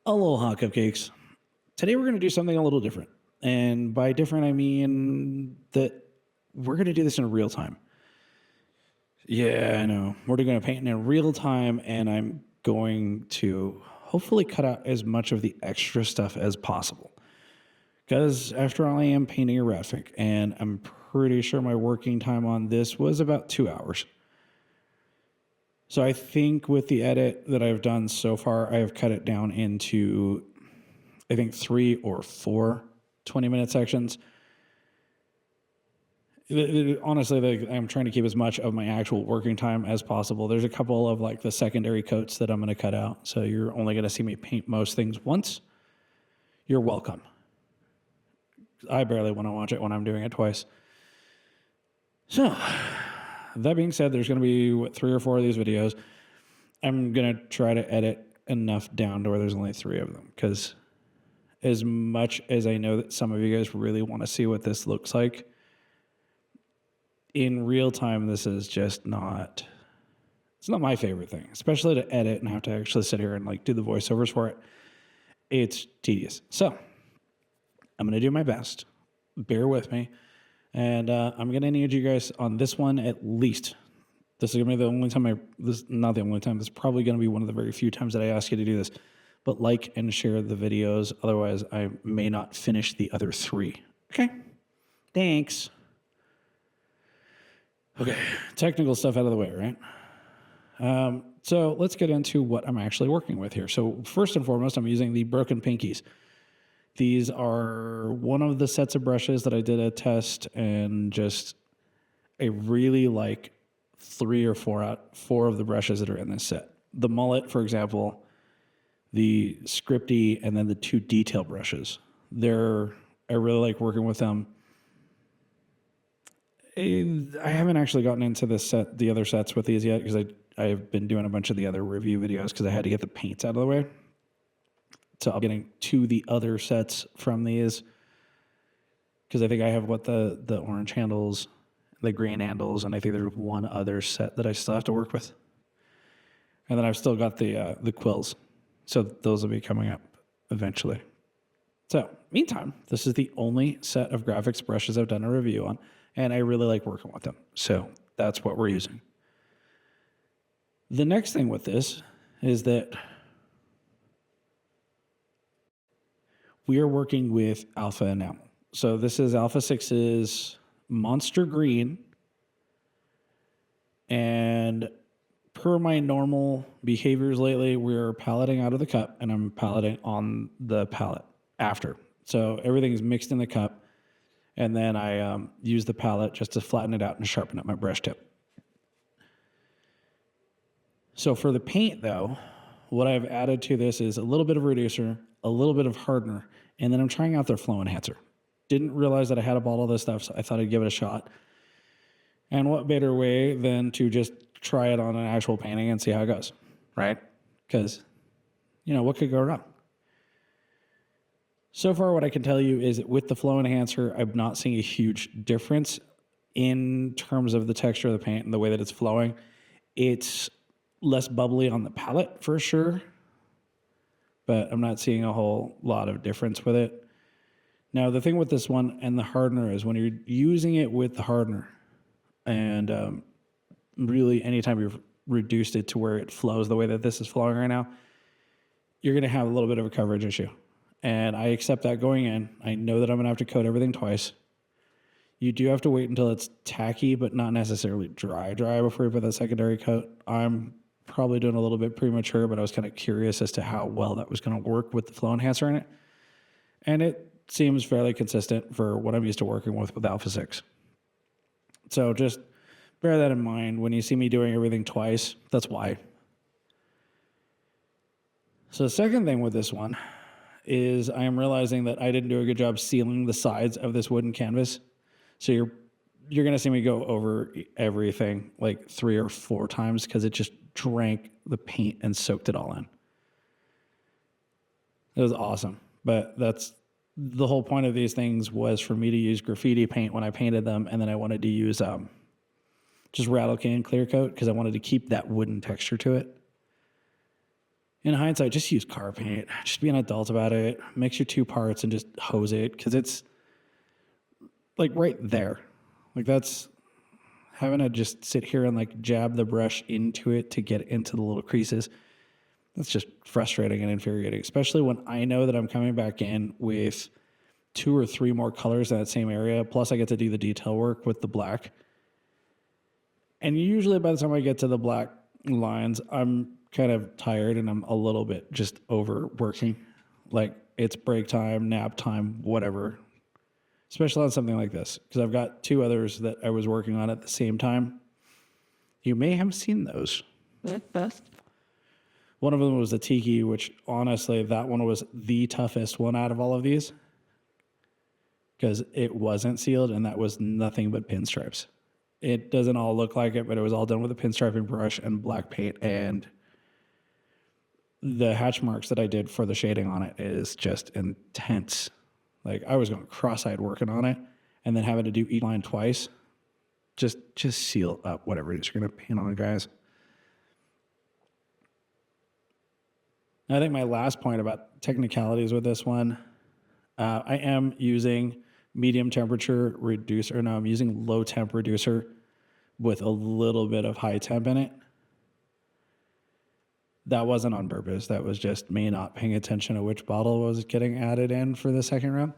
Aloha, cupcakes. Today we're going to do something a little different. And by different, I mean that we're going to do this in real time. Yeah, I know. We're going to paint in real time, and I'm going to hopefully cut out as much of the extra stuff as possible. Because after all, I am painting a rat fink, and I'm pretty sure my working time on this was about 2 hours. So I think with the edit that I've done so far, I have cut it down into, I think, 3 or 4 20-minute sections. Honestly, I'm trying to keep as much of my actual working time as possible. There's a couple of like the secondary coats that I'm going to cut out. So you're only going to see me paint most things once. You're welcome. I barely want to watch it when I'm doing it twice. So that being said, there's going to be 3 or 4 of these videos. I'm going to try to edit enough down to where there's only 3 of them, because as much as I know that some of you guys really want to see what this looks like, in real time, this is just not, it's not my favorite thing, especially to edit and have to actually sit here and like do the voiceovers for it. It's tedious. So I'm going to do my best. Bear with me. And I'm going to need you guys on this one at least. This is going to be the only time not the only time, this is probably going to be one of the very few times that I ask you to do this. But like and share the videos. Otherwise, I may not finish the other 3. Okay? Thanks. Okay, technical stuff out of the way, right? So let's get into what I'm actually working with here. So first and foremost, I'm using the broken pinkies. These are one of the sets of brushes that I did a test, and just I really like 3 or 4 of the brushes that are in this set. The mullet, for example, the scripty, and then the 2 detail brushes. I really like working with them. I haven't actually gotten into the other sets with these yet, because I've been doing a bunch of the other review videos because I had to get the paints out of the way. So I'm getting to the other sets from these, because I think I have the orange handles, the green handles, and I think there's one other set that I still have to work with. And then I've still got the quills. So those will be coming up eventually. So meantime, this is the only set of graphics brushes I've done a review on, and I really like working with them. So that's what we're using. The next thing with this is that we are working with Alpha Enamel. So this is Alpha 6's Monster Green. And per my normal behaviors lately, we're paletting out of the cup, and I'm paletting on the palette after. So everything's mixed in the cup. And then I use the palette just to flatten it out and sharpen up my brush tip. So for the paint, though, what I've added to this is a little bit of reducer, a little bit of hardener, and then I'm trying out their flow enhancer. Didn't realize that I had a bottle of this stuff, so I thought I'd give it a shot. And what better way than to just try it on an actual painting and see how it goes, right? Because, what could go wrong? So far, what I can tell you is that with the flow enhancer, I'm not seeing a huge difference in terms of the texture of the paint and the way that it's flowing. It's less bubbly on the palette for sure, but I'm not seeing a whole lot of difference with it. Now, the thing with this one and the hardener is when you're using it with the hardener, and really anytime you've reduced it to where it flows the way that this is flowing right now, you're going to have a little bit of a coverage issue. And I accept that going in. I know that I'm going to have to coat everything twice. You do have to wait until it's tacky, but not necessarily dry before you put that secondary coat. I'm probably doing a little bit premature, but I was kind of curious as to how well that was going to work with the flow enhancer in it. And it seems fairly consistent for what I'm used to working with Alpha 6. So just bear that in mind when you see me doing everything twice. That's why. So the second thing with this one is I am realizing that I didn't do a good job sealing the sides of this wooden canvas. So you're going to see me go over everything like 3 or 4 times, because it just drank the paint and soaked it all in. It was awesome. But that's the whole point of these things, was for me to use graffiti paint when I painted them, and then I wanted to use just rattle can clear coat because I wanted to keep that wooden texture to it. in hindsight, just use car paint. Just be an adult about it. Mix your two parts and just hose it because it's like right there. Like that's having to just sit here and like jab the brush into it to get into the little creases. That's just frustrating and infuriating, especially when I know that I'm coming back in with 2 or 3 more colors in that same area. Plus, I get to do the detail work with the black. And usually by the time I get to the black lines, I'm kind of tired and I'm a little bit just overworking. Like it's break time, nap time, whatever. Especially on something like this, because I've got 2 others that I was working on at the same time. You may have seen those. Best. One of them was the Tiki, which honestly, that one was the toughest one out of all of these because it wasn't sealed and that was nothing but pinstripes. It doesn't all look like it, but it was all done with a pinstriping brush and black paint. And the hatch marks that I did for the shading on it is just intense. Like I was going cross-eyed working on it and then having to do each line twice. Just seal up whatever it is you're going to paint on it, guys. I think my last point about technicalities with this one, I am using medium temperature reducer. No, I'm using low temp reducer with a little bit of high temp in it. That wasn't on purpose. That was just me not paying attention to which bottle was getting added in for the second round.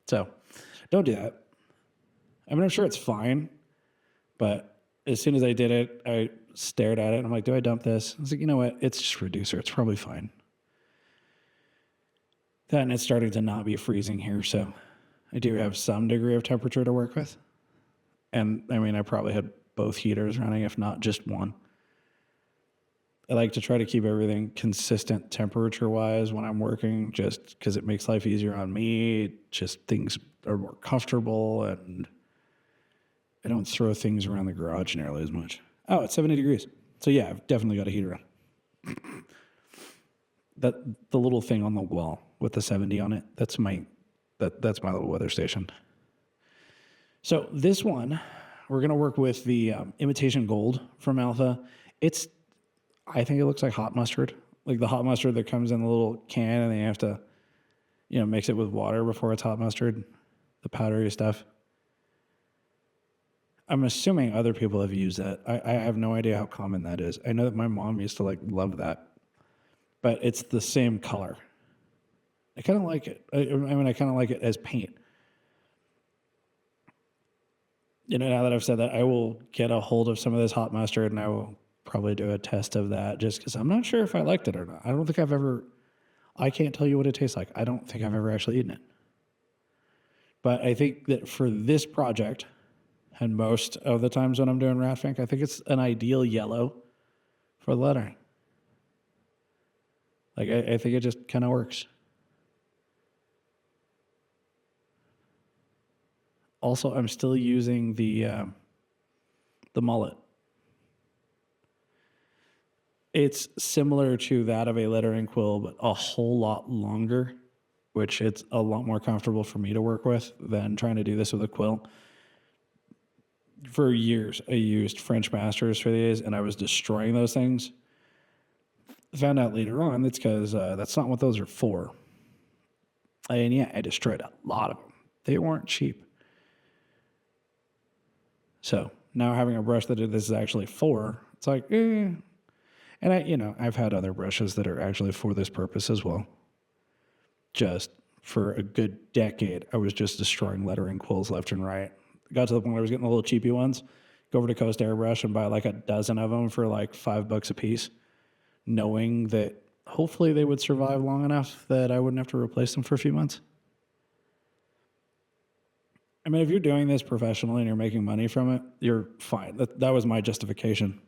So don't do that. I mean, I'm sure it's fine, but as soon as I did it, I stared at it and I'm like, do I dump this? I was like, you know what? It's just reducer. It's probably fine. Then it's starting to not be freezing here, so I do have some degree of temperature to work with. And I mean, I probably had both heaters running, if not just one. I like to try to keep everything consistent temperature-wise when I'm working, just because it makes life easier on me. Just things are more comfortable, and I don't throw things around the garage nearly as much. Oh, it's 70 degrees. So yeah, I've definitely got a heater on. The little thing on the wall with the 70 on it, that's my little weather station. So this one, we're going to work with the imitation gold from Alpha. I think it looks like hot mustard, like the hot mustard that comes in a little can and they have to, mix it with water before it's hot mustard, the powdery stuff. I'm assuming other people have used that. I have no idea how common that is. I know that my mom used to love that, but it's the same color. I kind of like it. I kind of like it as paint. Now that I've said that, I will get a hold of some of this hot mustard and I will probably do a test of that just because I'm not sure if I liked it or not. I can't tell you what it tastes like. I don't think I've ever actually eaten it. But I think that for this project, and most of the times when I'm doing rat Fink, I think it's an ideal yellow for lettering. I think it just kind of works. Also, I'm still using the mullet. It's similar to that of a lettering quill, but a whole lot longer, which it's a lot more comfortable for me to work with than trying to do this with a quill. For years, I used French Masters for these, and I was destroying those things. Found out later on that's because that's not what those are for. And yeah, I destroyed a lot of them. They weren't cheap. So now having a brush that this is actually for, it's like, eh. And I've had other brushes that are actually for this purpose as well. Just for a good decade, I was just destroying lettering quills left and right. Got to the point where I was getting the little cheapy ones. Go over to Coast Airbrush and buy like a dozen of them for like $5 a piece, knowing that hopefully they would survive long enough that I wouldn't have to replace them for a few months. I mean, if you're doing this professionally and you're making money from it, you're fine. That was my justification.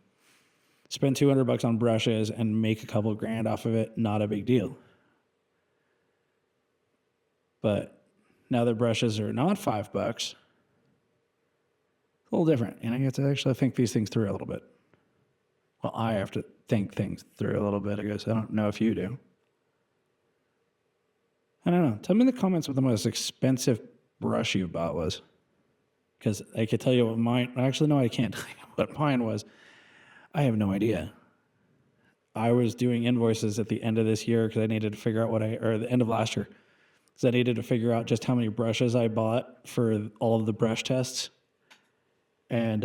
Spend $200 on brushes and make a couple grand off of it, not a big deal. But now that brushes are not $5, a little different. And I get to actually think these things through a little bit. Well, I have to think things through a little bit, I guess. I don't know if you do. I don't know. Tell me in the comments what the most expensive brush you bought was. Because I could tell you what mine... Actually, no, I can't tell you what mine was. I have no idea. I was doing invoices at the end of this year because I needed to figure out or the end of last year, because I needed to figure out just how many brushes I bought for all of the brush tests. And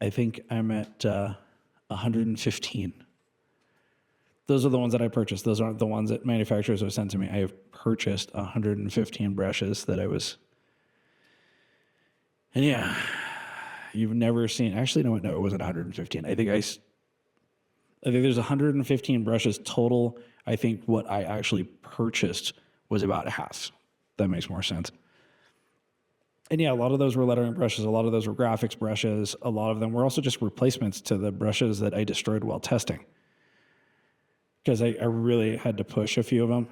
I think I'm at 115. Those are the ones that I purchased. Those aren't the ones that manufacturers have sent to me. I have purchased 115 brushes that I was. And yeah, you've never seen. Actually, no, it wasn't 115. I think there's 115 brushes total. I think what I actually purchased was about half. That makes more sense. And yeah, a lot of those were lettering brushes. A lot of those were graphics brushes. A lot of them were also just replacements to the brushes that I destroyed while testing, because I really had to push a few of them.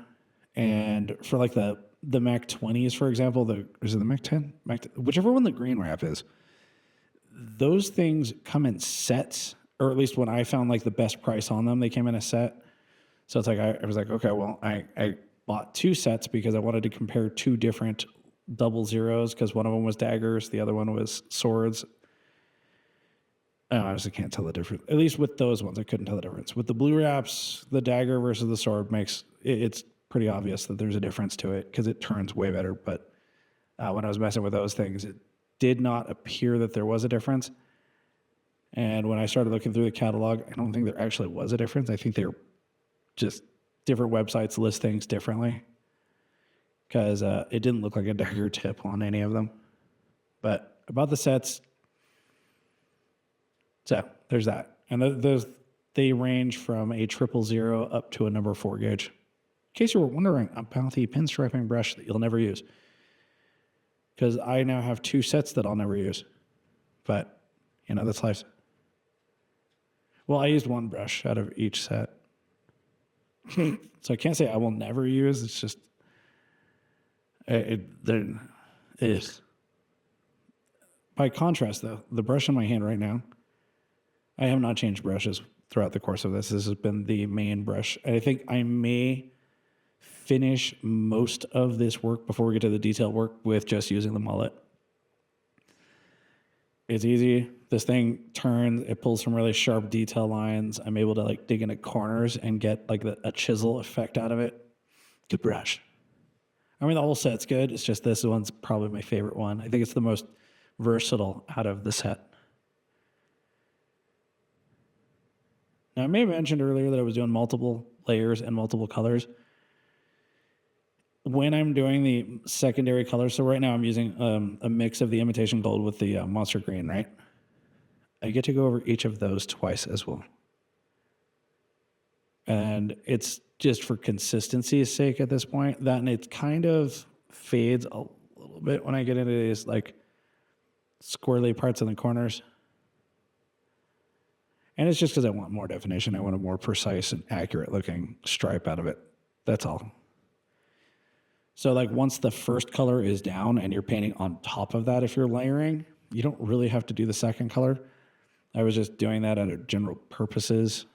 And for like the Mac 20s, for example, is it the Mac 10? Whichever one the green wrap is, those things come in sets, or at least when I found like the best price on them, they came in a set. So it's like, I was like, okay, well, I bought 2 sets because I wanted to compare 2 different double zeros, because one of them was daggers, the other one was swords. I honestly can't tell the difference. At least with those ones, I couldn't tell the difference. With the blue wraps, the dagger versus the sword it's pretty obvious that there's a difference to it because it turns way better. But when I was messing with those things, it did not appear that there was a difference. And when I started looking through the catalog, I don't think there actually was a difference. I think they're just different websites list things differently, because it didn't look like a dagger tip on any of them. But about the sets, so there's that. And they range from a 000 up to a number 4 gauge. In case you were wondering about the pinstriping brush that you'll never use, because I now have 2 sets that I'll never use. But, that's life. Well, I used 1 brush out of each set. So I can't say I will never use. It's just, there is. By contrast, though, the brush in my hand right now, I have not changed brushes throughout the course of this. This has been the main brush. And I think I may finish most of this work before we get to the detail work with just using the mullet. It's easy. This thing turns, it pulls some really sharp detail lines. I'm able to like dig into corners and get like a chisel effect out of it. Good brush. I mean, the whole set's good. It's just this one's probably my favorite one. I think it's the most versatile out of the set. Now, I may have mentioned earlier that I was doing multiple layers and multiple colors. When I'm doing the secondary colors, so right now I'm using a mix of the imitation gold with the monster green, right? I get to go over each of those twice as well. And it's just for consistency's sake at this point. That, and it kind of fades a little bit when I get into these like squirrely parts in the corners. And it's just because I want more definition. I want a more precise and accurate looking stripe out of it. That's all. So like once the first color is down and you're painting on top of that, if you're layering, you don't really have to do the second color. I was just doing that out of general purposes,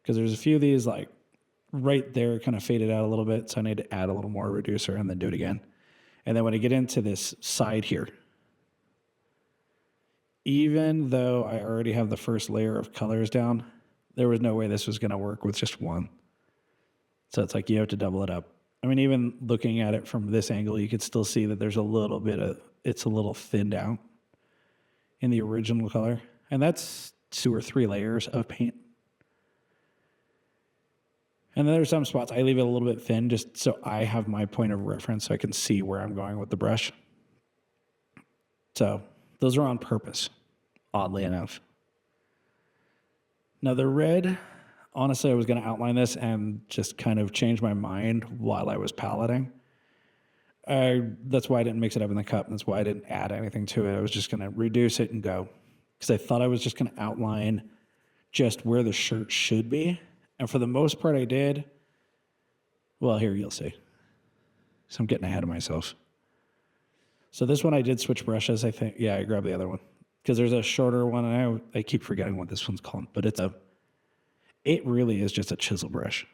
because there's a few of these like right there kind of faded out a little bit. So I need to add a little more reducer and then do it again. And then when I get into this side here, even though I already have the first layer of colors down, there was no way this was going to work with just one. So it's like you have to double it up. I mean, even looking at it from this angle, you could still see that there's a little bit of, it's a little thinned out in the original color. And that's 2 or 3 layers of paint. And then there's some spots I leave it a little bit thin just so I have my point of reference so I can see where I'm going with the brush. So those are on purpose, oddly enough. Now the red, honestly, I was going to outline this and just kind of change my mind while I was paletting. That's why I didn't mix it up in the cup. That's why I didn't add anything to it. I was just going to reduce it and go, because I thought I was just going to outline just where the shirt should be. And for the most part, I did. Well, here you'll see. So I'm getting ahead of myself. So this one I did switch brushes, I think. Yeah, I grabbed the other one because there's a shorter one, and I keep forgetting what this one's called, but it really is just a chisel brush.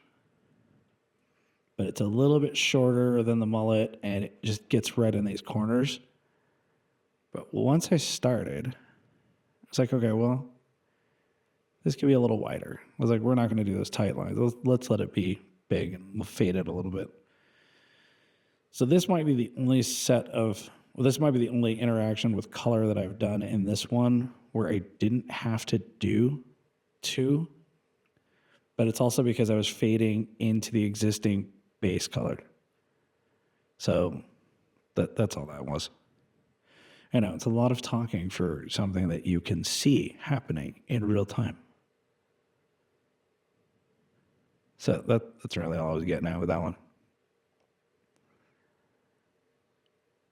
But it's a little bit shorter than the mullet, and it just gets right in these corners. But once I started, it's like, okay, well, this could be a little wider. I was like, we're not going to do those tight lines. Let's let it be big and we'll fade it a little bit. So this might be the only this might be the only interaction with color that I've done in this one where I didn't have to do two, but it's also because I was fading into the existing base color. So that's all that was. I know it's a lot of talking for something that you can see happening in real time. So that's really all I was getting at with that one.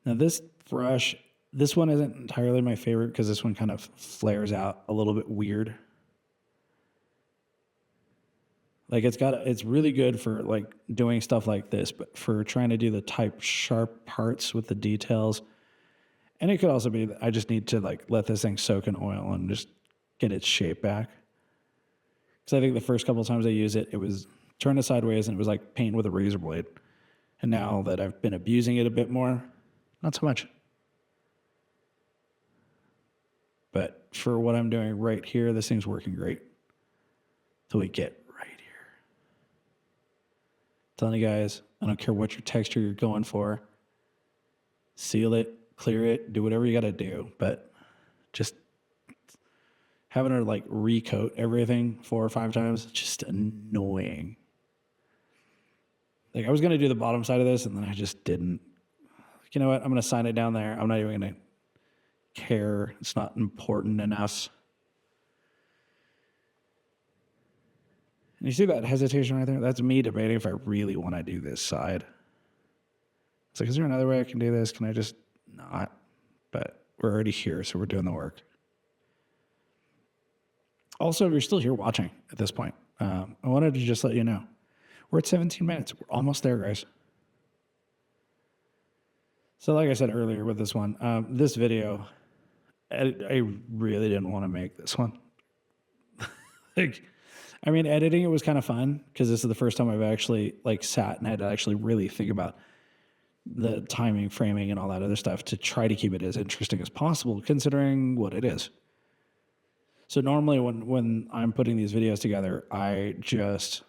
Now this brush, this one isn't entirely my favorite because this one kind of flares out a little bit weird. Like it's really good for like doing stuff like this, but for trying to do the type sharp parts with the details, and it could also be that I just need to like let this thing soak in oil and just get its shape back. Because I think the first couple of times I used it, it was turned it sideways and it was like paint with a razor blade. And now that I've been abusing it a bit more, not so much. But for what I'm doing right here, this thing's working great. So we get right here. Telling you guys, I don't care what your texture you're going for. Seal it, clear it, do whatever you got to do. But just having to like recoat everything 4 or 5 times, just annoying. Like I was going to do the bottom side of this and then I just didn't. You know what? I'm going to sign it down there. I'm not even going to care. It's not important enough. And you see that hesitation right there? That's me debating if I really want to do this side. It's like, is there another way I can do this? Can I just not? But we're already here, so we're doing the work. Also, if you're still here watching at this point, I wanted to just let you know, we're at 17 minutes. We're almost there, guys. So like I said earlier with this one, this video, I really didn't want to make this one. I mean, editing it was kind of fun because this is the first time I've actually like sat and had to actually really think about the timing, framing, and all that other stuff to try to keep it as interesting as possible, considering what it is. So normally when I'm putting these videos together, I just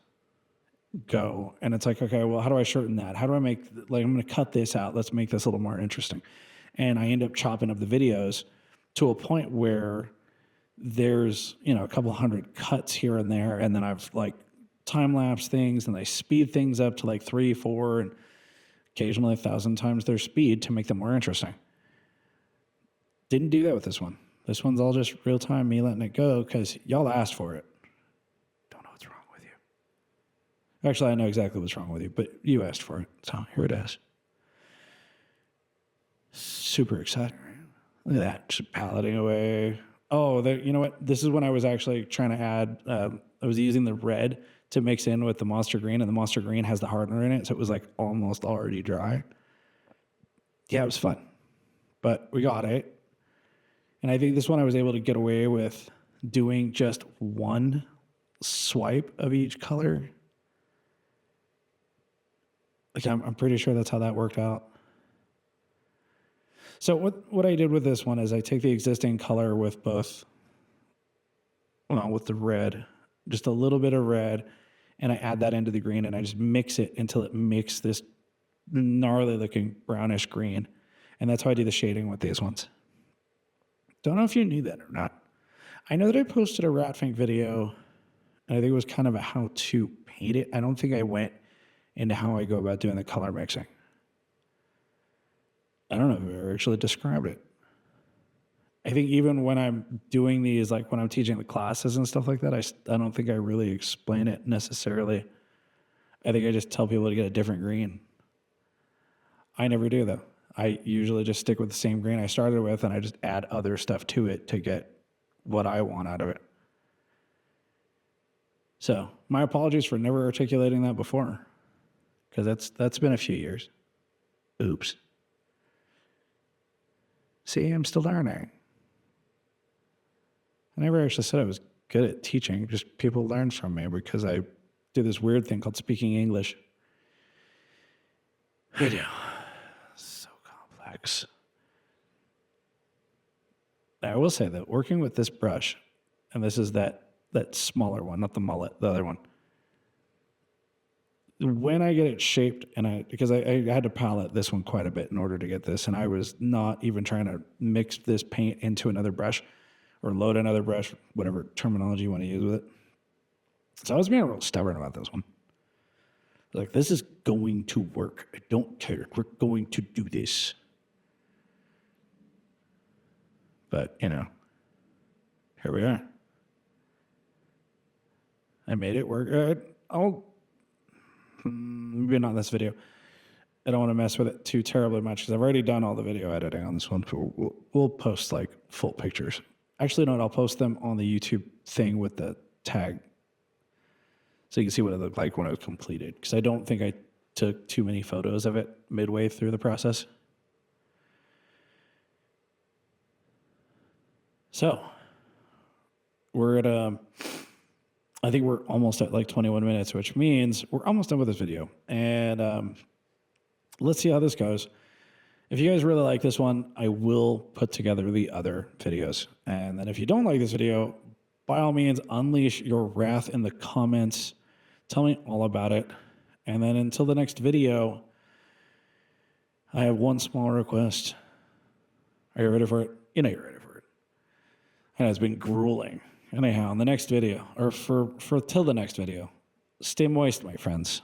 go and it's like, okay, well, how do I shorten that? How do I make, like, I'm going to cut this out. Let's make this a little more interesting. And I end up chopping up the videos to a point where there's, a couple hundred cuts here and there. And then I've like time lapse things and I speed things up to like 3, 4, and occasionally 1,000 times their speed to make them more interesting. Didn't do that with this one. This one's all just real time, me letting it go because y'all asked for it. Don't know what's wrong with you. Actually, I know exactly what's wrong with you, but you asked for it. So here it is. Super excited. Look at that, just paletting away. Oh, you know what? This is when I was actually trying to add, I was using the red to mix in with the Monster Green, and the Monster Green has the hardener in it, so it was like almost already dry. Yeah, it was fun, but we got it. And I think this one I was able to get away with doing just one swipe of each color. Like I'm pretty sure that's how that worked out. So what I did with this one is I take the existing color with with the red, just a little bit of red, and I add that into the green, and I just mix it until it makes this gnarly looking brownish green. And that's how I do the shading with these ones. Don't know if you knew that or not. I know that I posted a Rat Fink video, and I think it was kind of a how to paint it. I don't think I went into how I go about doing the color mixing. I don't know if I ever actually described it. I think even when I'm doing these, like when I'm teaching the classes and stuff like that, I don't think I really explain it necessarily. I think I just tell people to get a different green. I never do, though. I usually just stick with the same green I started with, and I just add other stuff to it to get what I want out of it. So my apologies for never articulating that before, because that's been a few years. Oops. See, I'm still learning. I never actually said I was good at teaching. Just people learn from me because I do this weird thing called speaking English. I do. So complex. I will say that working with this brush, and this is that smaller one, not the mullet, the other one. When I get it shaped, because I had to palette this one quite a bit in order to get this, and I was not even trying to mix this paint into another brush or load another brush, whatever terminology you want to use with it. So I was being real stubborn about this one. Like, this is going to work. I don't care. We're going to do this. But, here we are. I made it work. Maybe not in this video. I don't want to mess with it too terribly much because I've already done all the video editing on this one. We'll post like full pictures. Actually, no, I'll post them on the YouTube thing with the tag, so you can see what it looked like when it was completed. Because I don't think I took too many photos of it midway through the process. So we're at I think we're almost at like 21 minutes, which means we're almost done with this video. And let's see how this goes. If you guys really like this one, I will put together the other videos. And then if you don't like this video, by all means, unleash your wrath in the comments. Tell me all about it. And then until the next video, I have one small request. Are you ready for it? You know you're ready for it. And it's been grueling. Anyhow, in the next video, or for till the next video, stay moist, my friends.